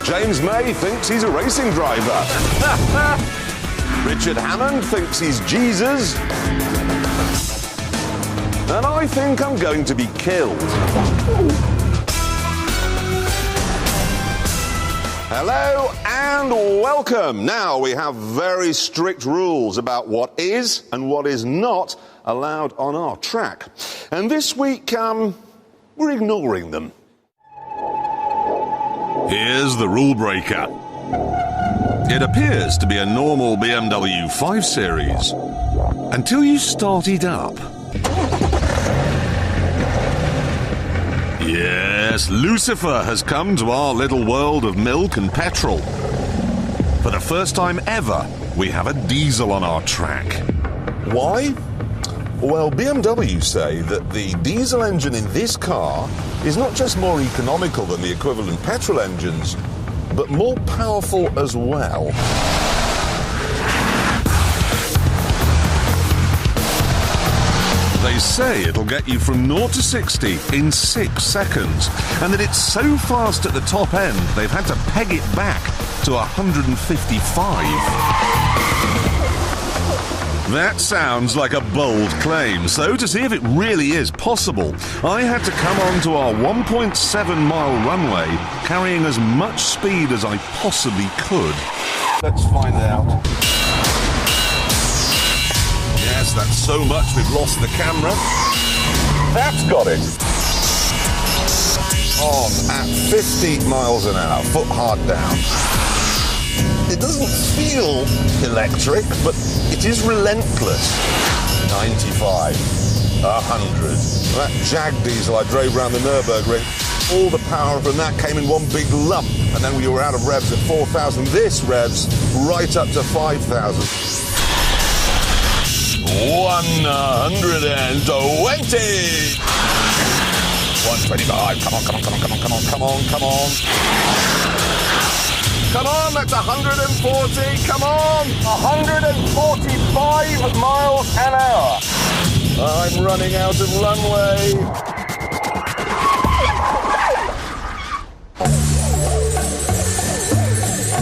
James May thinks he's a racing driver. Richard Hammond thinks he's Jesus. And I think I'm going to be killed. Hello and welcome. Now, we have very strict rules about what is and what is not allowed on our track. And this week, we're ignoring them. Here's the rule breaker. It appears to be a normal BMW 5 Series until you start it up. Yes, Lucifer has come to our little world of milk and petrol. For the first time ever, we have a diesel on our track. Why? Well, BMW say that the diesel engine in this car is not just more economical than the equivalent petrol engines, but more powerful as well. They say it'll get you from 0 to 60 in 6 seconds, and that it's so fast at the top end, they've had to peg it back to 155. That sounds like a bold claim, so to see if it really is possible, I had to come onto our 1.7-mile runway carrying as much speed as I possibly could. Let's find out. Yes, that's so much we've lost the camera. That's got it. On at 50 miles an hour, foot hard down. It doesn't feel electric, but it is relentless. 95, 100. That Jag diesel I drove around the Nürburgring, all the power from that came in one big lump, and then we were out of revs at 4,000. This revs right up to 5,000. 120. 125. Come on, come on, come on, come on, come on, come on, come on. Come on, that's 140. Come on, 145 miles an hour. I'm running out of runway.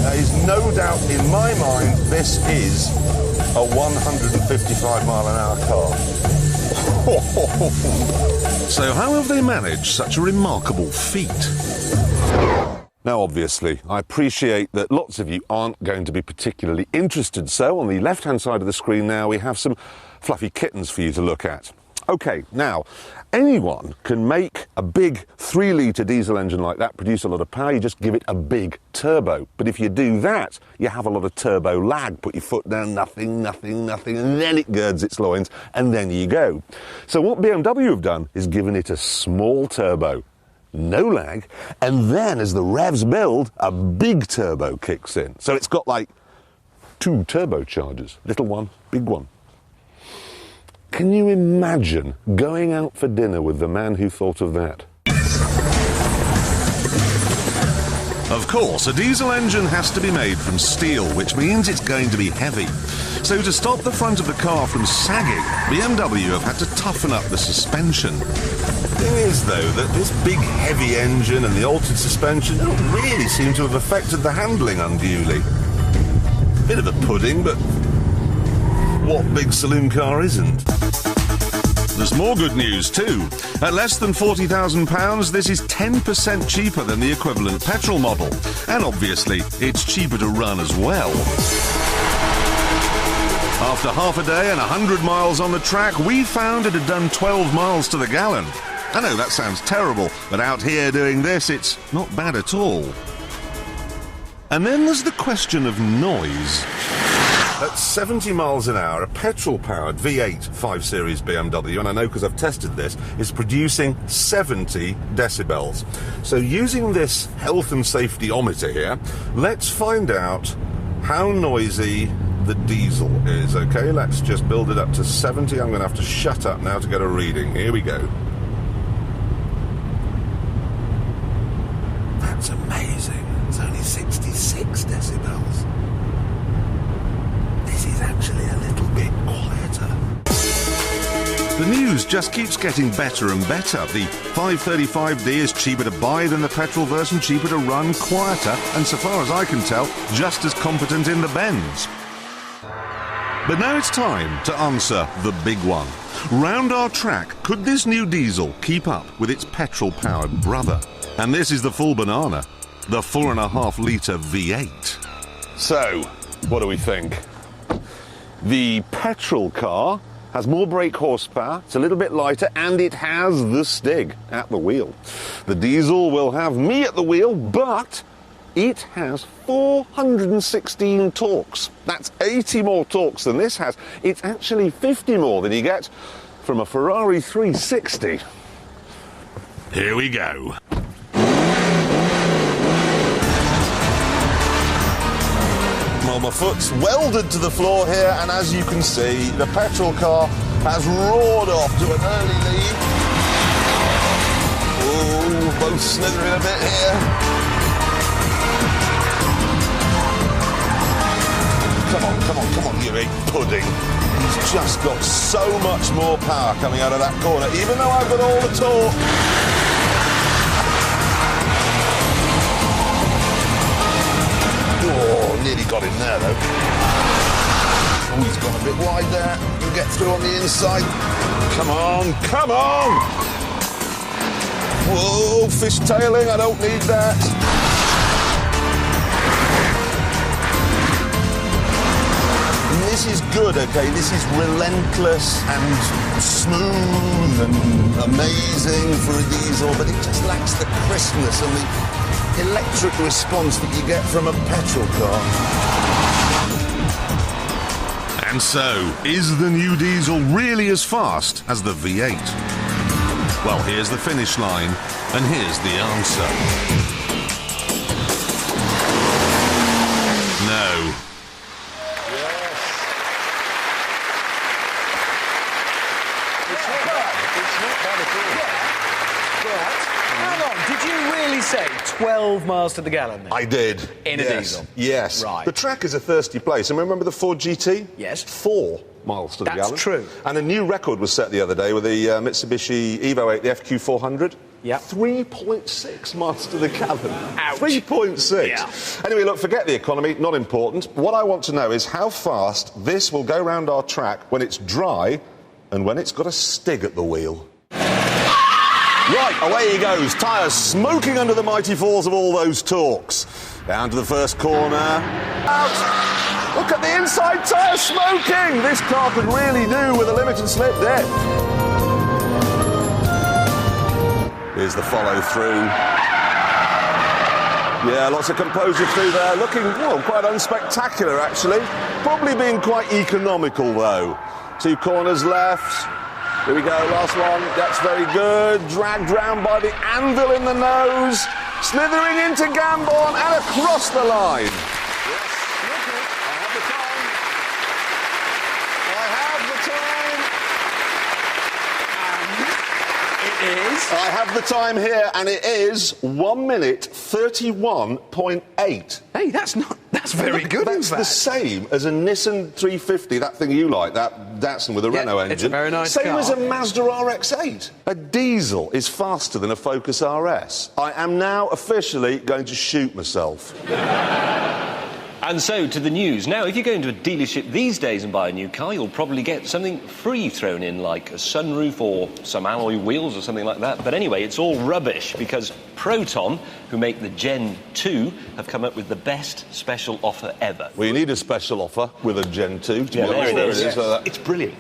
There is no doubt in my mind this is a 155 mile an hour car. So how have they managed such a remarkable feat? Now, obviously, I appreciate that lots of you aren't going to be particularly interested, so on the left-hand side of the screen now we have some fluffy kittens for you to look at. OK, now, anyone can make a big 3-litre diesel engine like that produce a lot of power. You just give it a big turbo. But if you do that, you have a lot of turbo lag. Put your foot down, nothing, nothing, nothing, and then it girds its loins, and then you go. So what BMW have done is given it a small turbo, no lag, and then as the revs build, a big turbo kicks in. So it's got like 2 turbochargers, little one, big one. Can you imagine going out for dinner with the man who thought of that? Of course, a diesel engine has to be made from steel, which means it's going to be heavy. So to stop the front of the car from sagging, BMW have had to toughen up the suspension. The thing is, though, that this big heavy engine and the altered suspension don't really seem to have affected the handling unduly. Bit of a pudding, but what big saloon car isn't? There's more good news too. At less than £40,000, this is 10% cheaper than the equivalent petrol model. And obviously, it's cheaper to run as well. After half a day and 100 miles on the track, we found it had done 12 miles to the gallon. I know that sounds terrible, but out here doing this, it's not bad at all. And then there's the question of noise. At 70 miles an hour, a petrol-powered V8 5 Series BMW, and I know because I've tested this, is producing 70 decibels. So using this health and safety-ometer here, let's find out how noisy the diesel is, okay? Let's just build it up to 70. I'm going to have to shut up now to get a reading. Here we go. That's amazing. It's only 66 decibels. This is actually a little bit quieter. The news performance just keeps getting better and better. The 535D is cheaper to buy than the petrol version, cheaper to run, quieter, and so far as I can tell, just as competent in the bends. But now it's time to answer the big one. Round our track, could this new diesel keep up with its petrol-powered brother? And this is the full banana, the 4.5-litre V8. So, what do we think? The petrol car has more brake horsepower, it's a little bit lighter, and it has the Stig at the wheel. The diesel will have me at the wheel, but it has 416 torques. That's 80 more torques than this has. It's actually 50 more than you get from a Ferrari 360. Here we go. Well, my foot's welded to the floor here, and as you can see, the petrol car has roared off to an early lead. Oh, both slithering a bit here. Come on, you big pudding. He's just got so much more power coming out of that corner, even though I've got all the torque. Oh, nearly got him there, though. Oh, he's gone a bit wide there. He'll get through on the inside. Come on, come on! Whoa, fishtailing, I don't need that. This is good, okay? This is relentless and smooth and amazing for a diesel, but it just lacks the crispness and the electric response that you get from a petrol car. And so, is the new diesel really as fast as the V8? Well, here's the finish line, and here's the answer. No. Hang on, did you really say 12 miles to the gallon then? I did. In a diesel? Yes. Right. The track is a thirsty place. And remember the Ford GT? Yes. 4 miles to the gallon. That's true. And a new record was set the other day with the Mitsubishi Evo 8, the FQ400. Yeah. 3.6 miles to the gallon. Ouch. 3.6. Yeah. Anyway, look, forget the economy, not important. What I want to know is how fast this will go round our track when it's dry and when it's got a Stig at the wheel. Right, away he goes. Tyres smoking under the mighty force of all those torques. Down to the first corner. Out! Look at the inside tyre smoking! This car could really do with a limited slip depth. Here's the follow-through. Yeah, lots of composure through there. Looking, well, quite unspectacular, actually. Probably being quite economical, though. 2 corners left. Here we go, last one. That's very good. Dragged round by the anvil in the nose. Slithering into Gambon and across the line. Yes, okay. I have the time. I have the time here, and it is 1 minute 31.8. Hey, that's very good. That's the same as a Nissan 350, that thing you like, that Datsun with a Renault engine. It's a very nice Same car. as a Mazda RX-8. A diesel is faster than a Focus RS. I am now officially going to shoot myself. And so to the news. Now, if you go into a dealership these days and buy a new car, you'll probably get something free thrown in, like a sunroof or some alloy wheels or something like that. But anyway, it's all rubbish because Proton, who make the Gen 2, have come up with the best special offer ever. Well, you need a special offer with a Gen 2, to be Yeah, honest. there it is. It's It's brilliant.